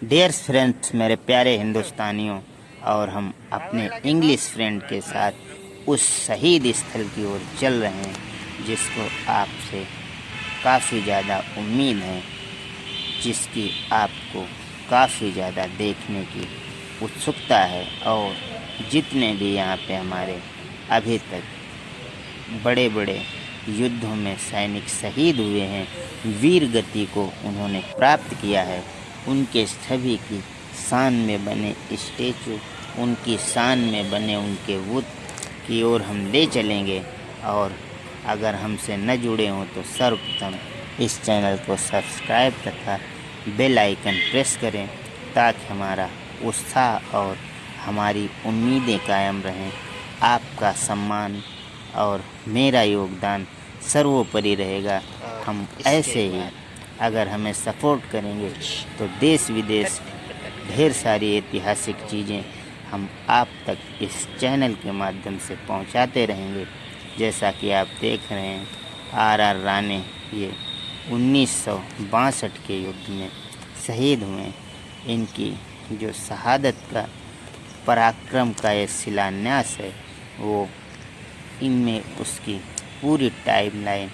Dear friends, मेरे प्यारे हिंदुस्तानियों, और हम अपने इंग्लिश फ्रेंड के साथ उस शहीद स्थल की ओर चल रहे हैं जिसको आपसे काफ़ी ज़्यादा उम्मीद है, जिसकी आपको काफ़ी ज़्यादा देखने की उत्सुकता है। और जितने भी यहाँ पे हमारे अभी तक बड़े बड़े युद्धों में सैनिक शहीद हुए हैं, वीर गति को उन्होंने प्राप्त किया है, उनके सभी की शान में बने स्टैचू, उनकी शान में बने उनके बुत की ओर हम ले चलेंगे। और अगर हमसे न जुड़े हों तो सर्वप्रथम इस चैनल को सब्सक्राइब तथा बेल आइकन प्रेस करें ताकि हमारा उत्साह और हमारी उम्मीदें कायम रहें। आपका सम्मान और मेरा योगदान सर्वोपरि रहेगा। हम ऐसे ही अगर हमें सपोर्ट करेंगे तो देश विदेश ढेर सारी ऐतिहासिक चीज़ें हम आप तक इस चैनल के माध्यम से पहुंचाते रहेंगे। जैसा कि आप देख रहे हैं, आर राणे ये 1962 के युद्ध में शहीद हुए। इनकी जो शहादत का पराक्रम का ये शिलान्यास है, वो इनमें उसकी पूरी टाइमलाइन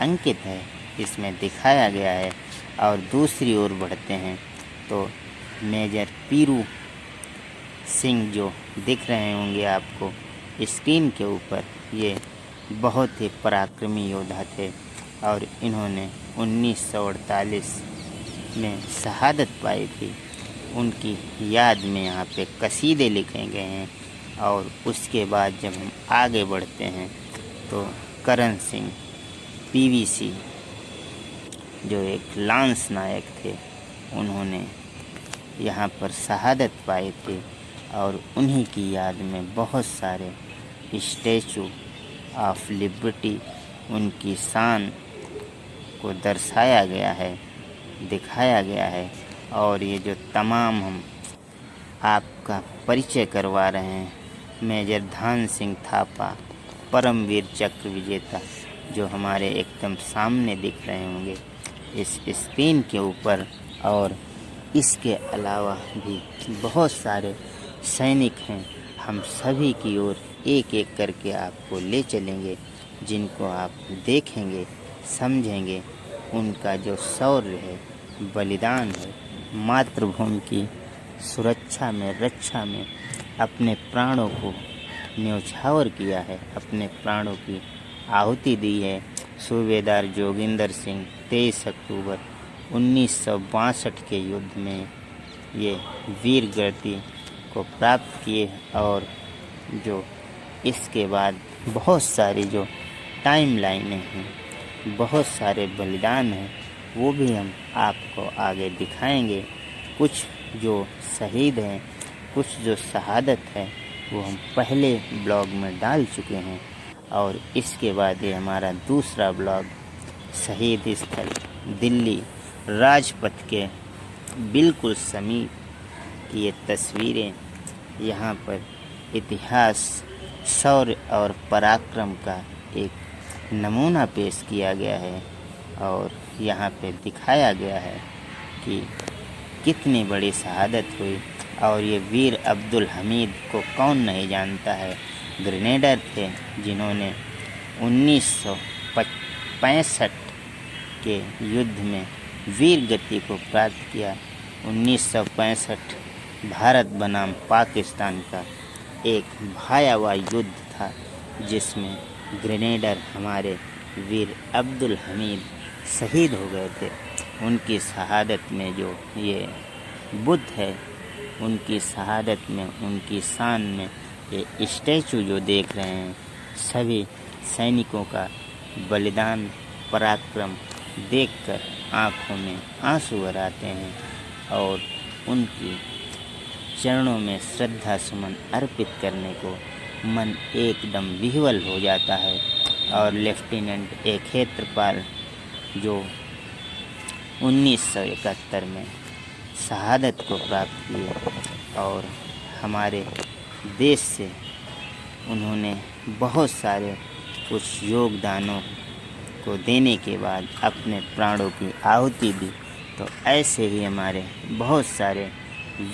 अंकित है, इसमें दिखाया गया है। और दूसरी ओर बढ़ते हैं तो मेजर पीरू सिंह जो दिख रहे होंगे आपको स्क्रीन के ऊपर, ये बहुत ही पराक्रमी योद्धा थे और इन्होंने 1948 में शहादत पाई थी। उनकी याद में यहाँ पे कसीदे लिखे गए हैं। और उसके बाद जब हम आगे बढ़ते हैं तो करण सिंह पीवीसी जो एक लांस नायक थे, उन्होंने यहाँ पर शहादत पाई थी और उन्हीं की याद में बहुत सारे स्टैचू ऑफ लिबर्टी, उनकी शान को दर्शाया गया है, दिखाया गया है। और ये जो तमाम हम आपका परिचय करवा रहे हैं, मेजर ध्यान सिंह थापा परमवीर चक्र विजेता, जो हमारे एकदम सामने दिख रहे होंगे इस स्क्रीन के ऊपर। और इसके अलावा भी बहुत सारे सैनिक हैं। हम सभी की ओर एक एक करके आपको ले चलेंगे, जिनको आप देखेंगे, समझेंगे। उनका जो शौर्य है, बलिदान है, मातृभूमि की सुरक्षा में, रक्षा में अपने प्राणों को न्यौछावर किया है, अपने प्राणों की आहुति दी है। सूबेदार जोगिंदर सिंह 23 अक्टूबर 1962 के युद्ध में ये वीर गति को प्राप्त किए। और जो इसके बाद बहुत सारी जो टाइम लाइनें हैं, बहुत सारे बलिदान हैं, वो भी हम आपको आगे दिखाएंगे। कुछ जो शहीद हैं, कुछ जो शहादत है, वो हम पहले ब्लॉग में डाल चुके हैं। और इसके बाद ये हमारा दूसरा ब्लॉग शहीद स्थल दिल्ली राजपथ के बिल्कुल समीप की ये तस्वीरें, यहाँ पर इतिहास, शौर्य और पराक्रम का एक नमूना पेश किया गया है। और यहाँ पे दिखाया गया है कि कितनी बड़ी शहादत हुई। और ये वीर अब्दुल हमीद को कौन नहीं जानता है। ग्रेनेडर थे जिन्होंने 1965 के युद्ध में वीर गति को प्राप्त किया। 1965 भारत बनाम पाकिस्तान का एक भयावह युद्ध था, जिसमें ग्रेनेडर हमारे वीर अब्दुल हमीद शहीद हो गए थे। उनकी शहादत में जो ये बुत है, उनकी शहादत में, उनकी शान में ये स्टैचू जो देख रहे हैं, सभी सैनिकों का बलिदान, पराक्रम देखकर आँखों में आंसू भर आते हैं और उनकी चरणों में श्रद्धा सुमन अर्पित करने को मन एकदम विह्वल हो जाता है। और लेफ्टिनेंट ए क्षेत्रपाल जो 1971 में शहादत को प्राप्त किए और हमारे देश से उन्होंने बहुत सारे कुछ योगदानों को देने के बाद अपने प्राणों की आहुति दी। तो ऐसे ही हमारे बहुत सारे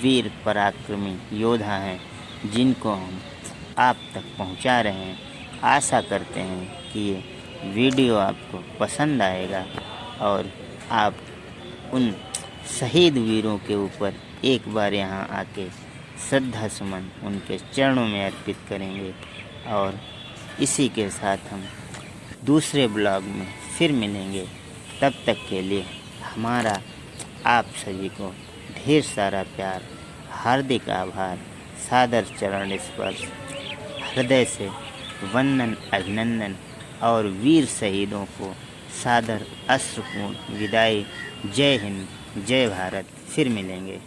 वीर पराक्रमी योद्धा हैं जिनको हम आप तक पहुंचा रहे हैं। आशा करते हैं कि ये वीडियो आपको पसंद आएगा और आप उन शहीद वीरों के ऊपर एक बार यहाँ आके श्रद्धा सुमन उनके चरणों में अर्पित करेंगे। और इसी के साथ हम दूसरे ब्लॉग में फिर मिलेंगे। तब तक के लिए हमारा आप सभी को ढेर सारा प्यार, हार्दिक आभार, सादर चरण स्पर्श, हृदय से वंदन, अभिनंदन और वीर शहीदों को सादर अश्रुपूर्ण विदाई। जय हिंद, जय भारत। फिर मिलेंगे।